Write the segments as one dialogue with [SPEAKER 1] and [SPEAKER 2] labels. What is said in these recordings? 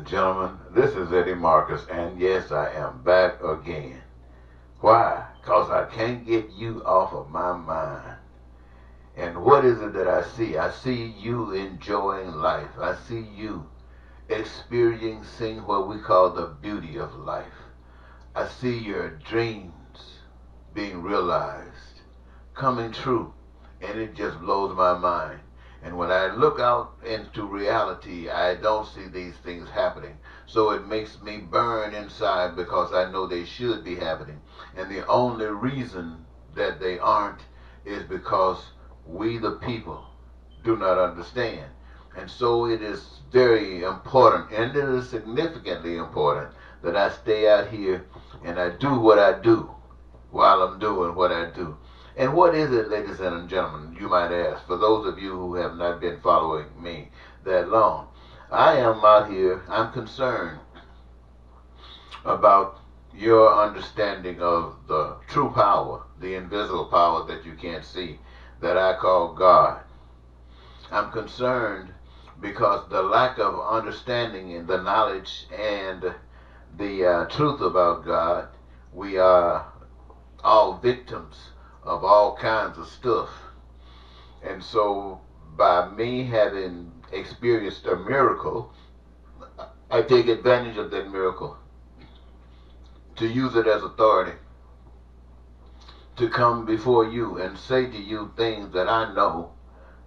[SPEAKER 1] and gentlemen, this is Eddie Marcus, and yes, I am back again. Why? Because I can't get you off of my mind. And what is it that I see? I see you enjoying life. I see you experiencing what we call the beauty of life. I see your dreams being realized, coming true, and it just blows my mind. And when I look out into reality, I don't see these things happening. So it makes me burn inside because I know they should be happening. And the only reason that they aren't is because we, the people, do not understand. And so it is very important, and it is significantly important, that I stay out here and I do what I do while I'm doing what I do. And what is it, ladies and gentlemen, you might ask, for those of you who have not been following me that long? I am out here, I'm concerned about your understanding of the true power, the invisible power that you can't see, that I call God. I'm concerned because the lack of understanding and the knowledge and the truth about God, we are all victims of all kinds of stuff. And so by me having experienced a miracle, I take advantage of that miracle to use it as authority to come before you and say to you things that I know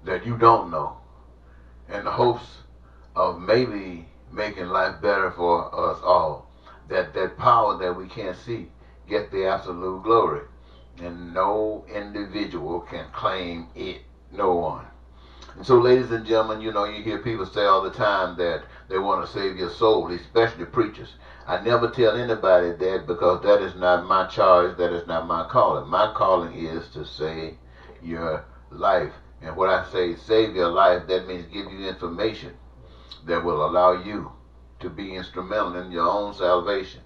[SPEAKER 1] that you don't know, in the hopes of maybe making life better for us all. That power that we can't see get the absolute glory. And no individual can claim it. No one. And so, ladies and gentlemen, you hear people say all the time that they want to save your soul, especially preachers. I never tell anybody that because that is not my charge, that is not my calling. My calling is to save your life. And when I say save your life, that means give you information that will allow you to be instrumental in your own salvation.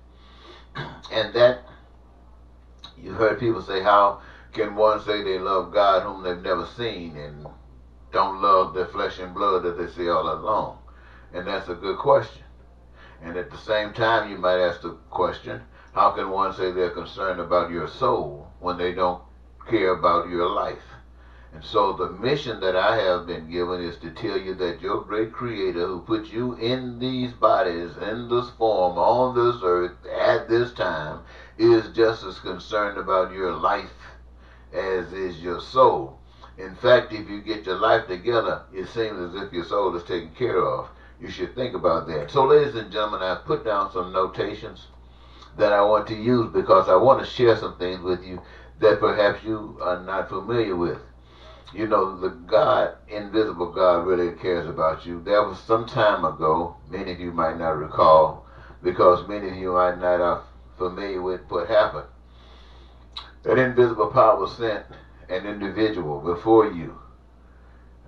[SPEAKER 1] And that, you've heard people say, how can one say they love God whom they've never seen and don't love their flesh and blood that they see all along? And that's a good question. And at the same time, you might ask the question, how can one say they're concerned about your soul when they don't care about your life? And so the mission that I have been given is to tell you that your great Creator who put you in these bodies, in this form, on this earth, at this time, is just as concerned about your life as is your soul. In fact, if you get your life together, it seems as if your soul is taken care of. You should think about that. So, ladies and gentlemen, I've put down some notations that I want to use because I want to share some things with you that perhaps you are not familiar with. The God, invisible God, really cares about you. There was some time ago, many of you might not recall, because many of you might not are familiar with what happened. That invisible power sent an individual before you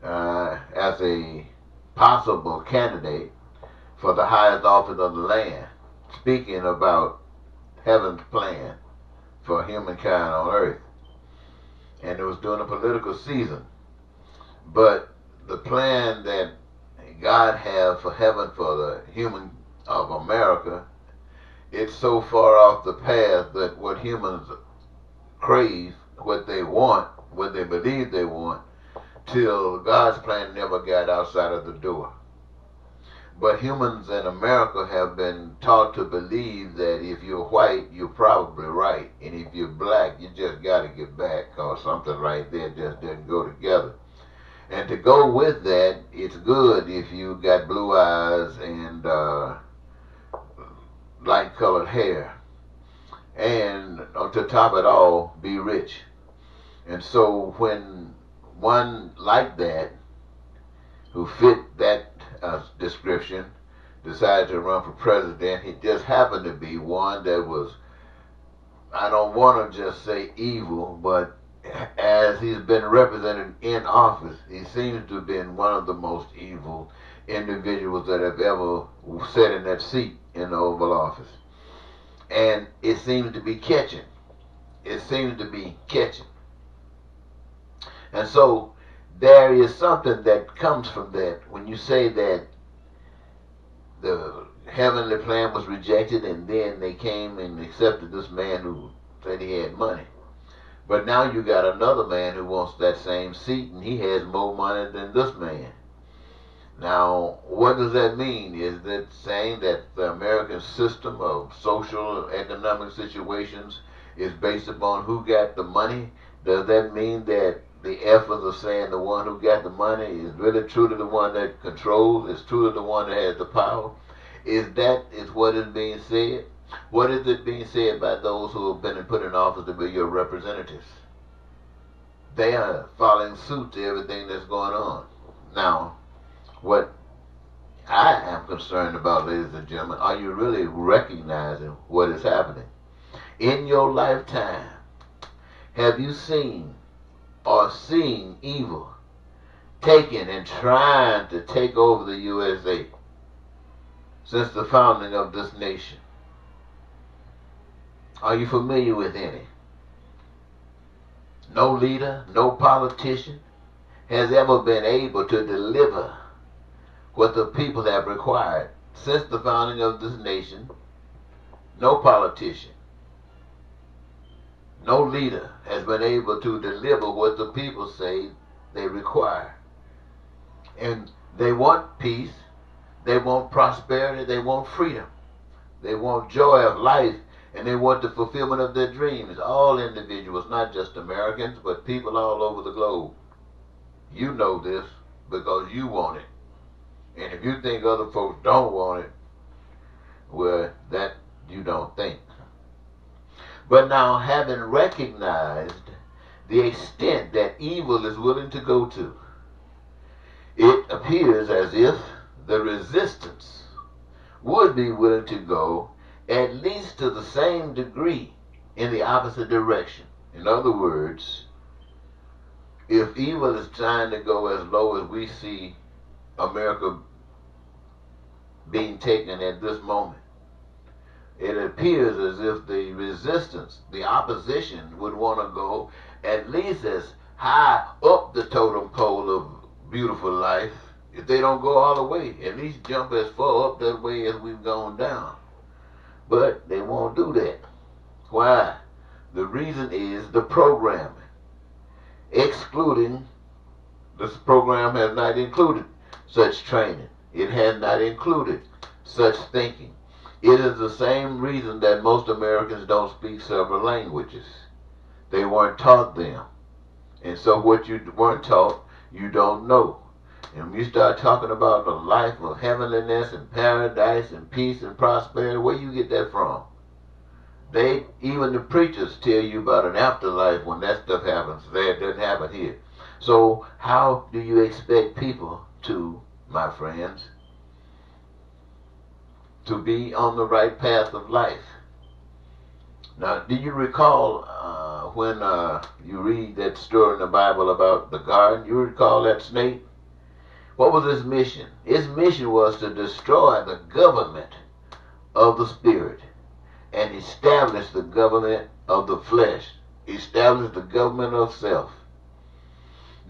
[SPEAKER 1] as a possible candidate for the highest office of the land, speaking about heaven's plan for humankind on earth. And it was during a political season. But the plan that God had for heaven for the human of America, it's so far off the path that what humans crave, what they want, what they believe they want, till God's plan never got outside of the door. But humans in America have been taught to believe that if you're white, you're probably right. And if you're black, you just got to get back because something right there just didn't go together. And to go with that, it's good if you got blue eyes and light-colored hair. And to top it all, be rich. And so when one like that, who fit that description, decided to run for president, he just happened to be one that was, I don't want to just say evil, but as he's been represented in office, he seems to have been one of the most evil individuals that have ever sat in that seat in the Oval Office. And it seems to be catching. It seems to be catching. And so there is something that comes from that when you say that the heavenly plan was rejected, and then they came and accepted this man who said he had money. But now you got another man who wants that same seat, and he has more money than this man. Now, what does that mean? Is that saying that the American system of social and economic situations is based upon who got the money? Does that mean that the efforts of saying the one who got the money is really truly the one that controls, is truly the one that has the power? Is what is being said? What is it being said by those who have been put in office to be your representatives? They are following suit to everything that's going on. Now, what I am concerned about, ladies and gentlemen, are you really recognizing what is happening? In your lifetime, have you seen or seen evil taking and trying to take over the USA since the founding of this nation? Are you familiar with any? No leader, no politician has ever been able to deliver what the people have required. Since the founding of this nation, no politician, no leader has been able to deliver what the people say they require. And they want peace, they want prosperity, they want freedom, they want joy of life, and they want the fulfillment of their dreams. All individuals, not just Americans, but people all over the globe. You know this because you want it. And if you think other folks don't want it, well, that you don't think. But now, having recognized the extent that evil is willing to go to, it appears as if the resistance would be willing to go at least to the same degree in the opposite direction. In other words, if evil is trying to go as low as we see America being taken at this moment, it appears as if the resistance, the opposition, would want to go at least as high up the totem pole of beautiful life. If they don't go all the way, at least jump as far up that way as we've gone down. But they won't do that. Why? The reason is the programming. Excluding, this program has not included such training. It has not included such thinking. It is the same reason that most Americans don't speak several languages. They weren't taught them. And so what you weren't taught, you don't know. And when you start talking about the life of heavenliness and paradise and peace and prosperity, where you get that from? Even the preachers tell you about an afterlife when that stuff happens. That doesn't happen here. So how do you expect people to, my friends, to be on the right path of life? Now, do you recall when you read that story in the Bible about the garden? You recall that snake? What was his mission? His mission was to destroy the government of the spirit and establish the government of the flesh, establish the government of self.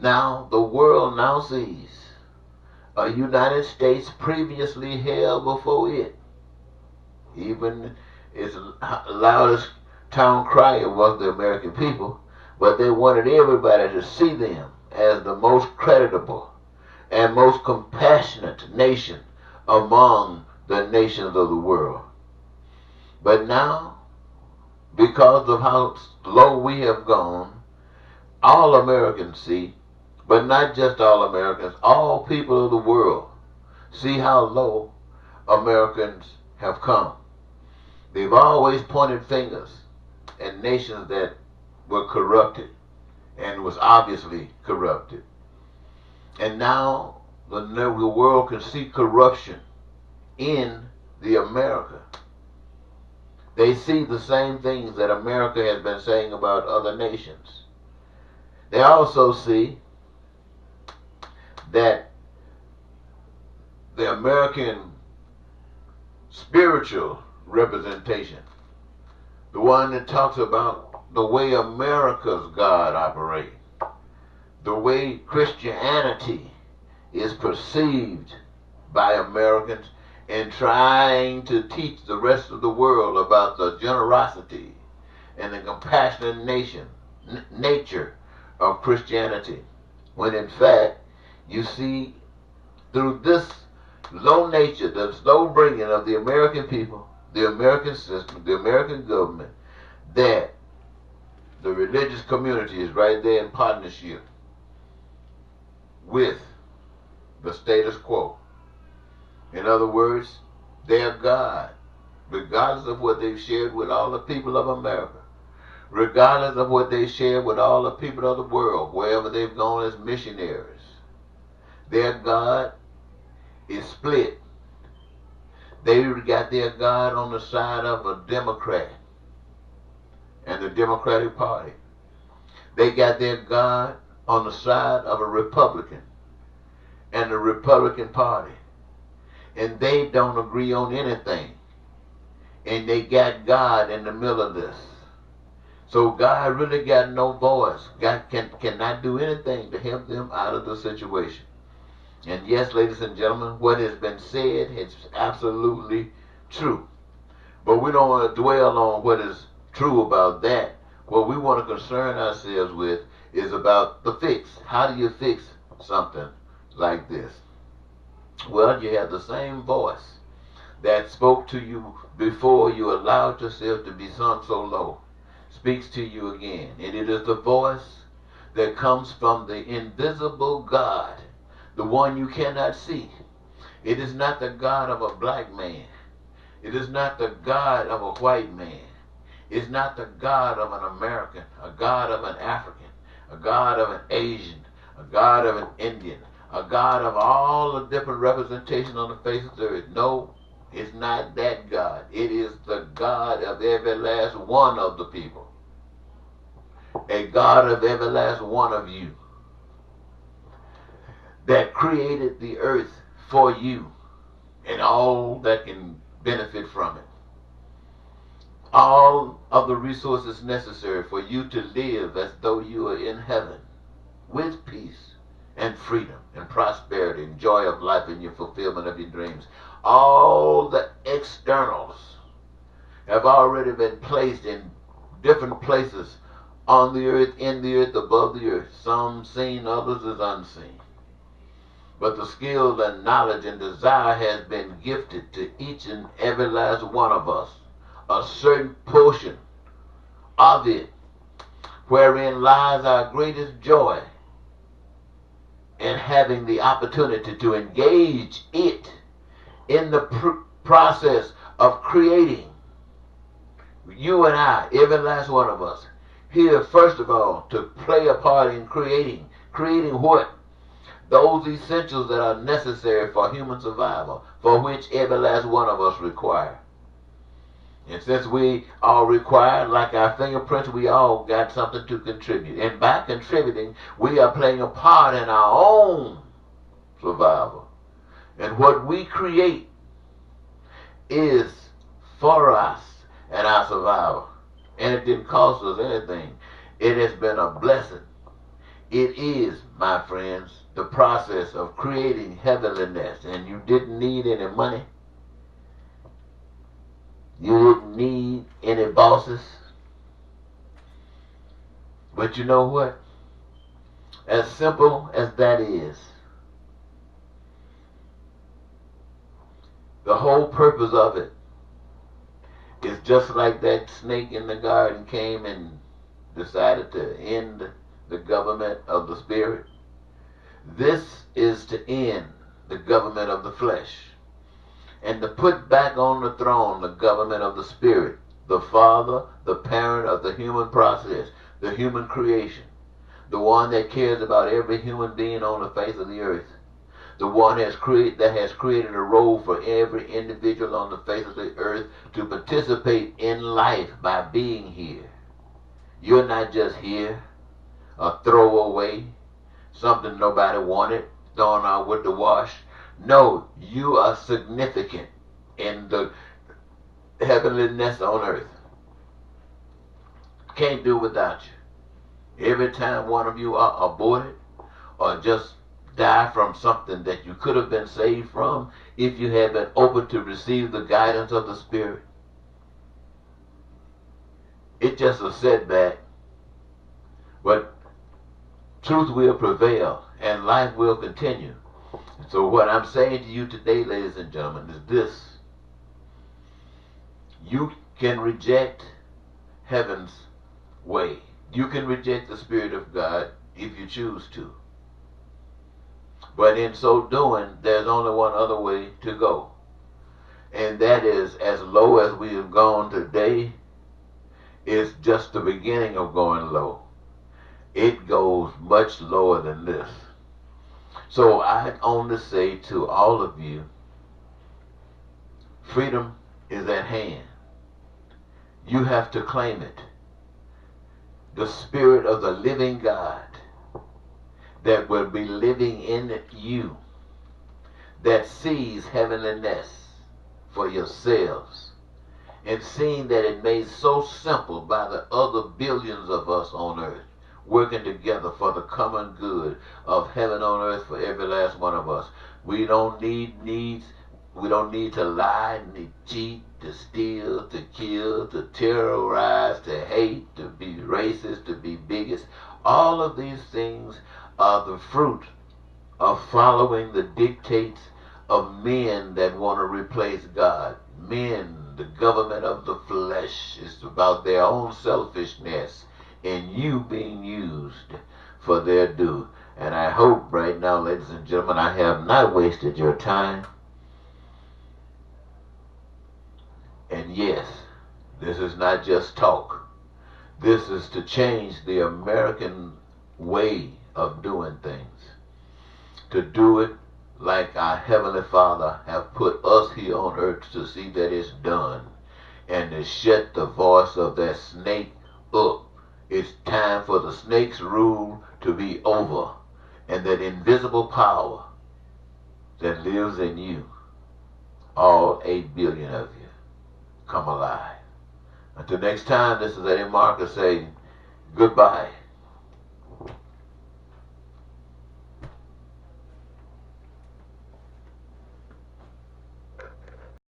[SPEAKER 1] Now, the world now sees a United States previously held before it. Even its loudest town crier was the American people, but they wanted everybody to see them as the most creditable and most compassionate nation among the nations of the world. But now, because of how low we have gone, all Americans see, but not just all Americans, all people of the world see how low Americans have come. They've always pointed fingers at nations that were corrupted and was obviously corrupted. And now the world can see corruption in the America. They see the same things that America has been saying about other nations. They also see that the American spiritual representation, the one that talks about the way America's God operates, the way Christianity is perceived by Americans, in trying to teach the rest of the world about the generosity and the compassionate nature of Christianity, when in fact you see through this low nature, the slow bringing of the American people, the American system, the American government, that the religious community is right there in partnership with the status quo. In other words, their God, regardless of what they've shared with all the people of America, regardless of what they shared with all the people of the world, wherever they've gone as missionaries, their God is split. They got their God on the side of a Democrat and the Democratic Party. They got their God on the side of a Republican and the Republican Party. And they don't agree on anything. And they got God in the middle of this. So God really got no voice. God cannot do anything to help them out of the situation. And yes, ladies and gentlemen, what has been said is absolutely true. But we don't want to dwell on what is true about that. What we want to concern ourselves with is about the fix. How do you fix something like this? Well, you have the same voice that spoke to you before you allowed yourself to be sunk so low. Speaks to you again. And it is the voice that comes from the invisible God, the one you cannot see. It is not the God of a black man. It is not the God of a white man. It's not the God of an American, a God of an African, a God of an Asian, a God of an Indian, a God of all the different representations on the face of the earth. No, it's not that God. It is the God of every last one of the people. A God of every last one of you that created the earth for you and all that can benefit from it. All of the resources necessary for you to live as though you are in heaven with peace and freedom and prosperity and joy of life and your fulfillment of your dreams. All the externals have already been placed in different places on the earth, in the earth, above the earth. Some seen, others is unseen. But the skill and knowledge and desire has been gifted to each and every last one of us. A certain portion of it, wherein lies our greatest joy in having the opportunity to engage it in the process of creating. You and I, every last one of us, here first of all to play a part in creating. Creating what? Those essentials that are necessary for human survival, for which every last one of us require. And since we all require, like our fingerprints, we all got something to contribute. And by contributing, we are playing a part in our own survival. And what we create is for us and our survival. And it didn't cost us anything. It has been a blessing. It is, my friends, the process of creating heavenliness. And you didn't need any money. You didn't need any bosses. But you know what? As simple as that is, the whole purpose of it is just like that snake in the garden came and decided to end the government of the spirit. This is to end the government of the flesh and to put back on the throne the government of the spirit, the father, the parent of the human process, the human creation, the one that cares about every human being on the face of the earth, the one that has created a role for every individual on the face of the earth to participate in life by being here. You're not just here, a throwaway, something nobody wanted, thrown out with the wash. No, you are significant in the heavenliness on earth. Can't do without you. Every time one of you are aborted or just die from something that you could have been saved from if you had been open to receive the guidance of the Spirit. It's just a setback, but truth will prevail and life will continue. So what I'm saying to you today, ladies and gentlemen, is this. You can reject heaven's way. You can reject the Spirit of God if you choose to. But in so doing, there's only one other way to go. And that is, as low as we have gone today, is just the beginning of going low. It goes much lower than this. So I only say to all of you, freedom is at hand. You have to claim it. The Spirit of the living God that will be living in you, that sees heavenliness for yourselves, and seeing that it made so simple by the other billions of us on earth, working together for the common good of heaven on earth for every last one of us. We don't need to lie, to cheat, to steal, to kill, to terrorize, to hate, to be racist, to be bigots. All of these things are the fruit of following the dictates of men that want to replace God. Men, the government of the flesh, is about their own selfishness and you being used for their due. And I hope right now, ladies and gentlemen, I have not wasted your time. And yes, this is not just talk. This is to change the American way of doing things. To do it like our Heavenly Father have put us here on earth to see that it's done. And to shut the voice of that snake up. It's time for the snake's rule to be over. And that invisible power that lives in you, all 8 billion of you, come alive. Until next time, this is Eddie Marcus saying goodbye.